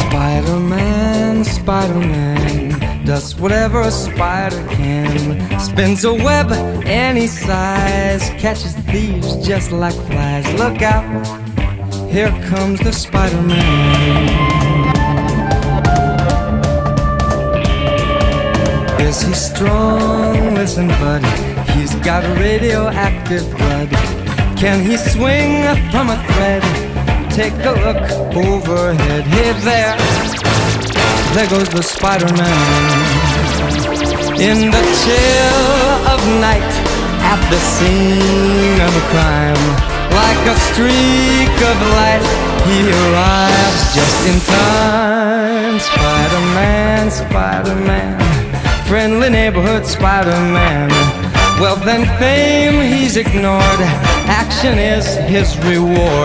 Spider-Man, Spider-Man does whatever a spider can. Spins a web any size, catches thieves just like flies. Look out, here comes the Spider-Man. Is he strong? Listen, bud, he's got radioactive blood. Can he swing from a thread? Take a look overhead. Hey there goes the Spider-Man. In the chill of night, at the scene of a crime, like a streak of light, he arrives just in time. Spider-Man, Spider-Man, friendly neighborhood Spider-Man. Wealth and fame he's ignored, action is his reward.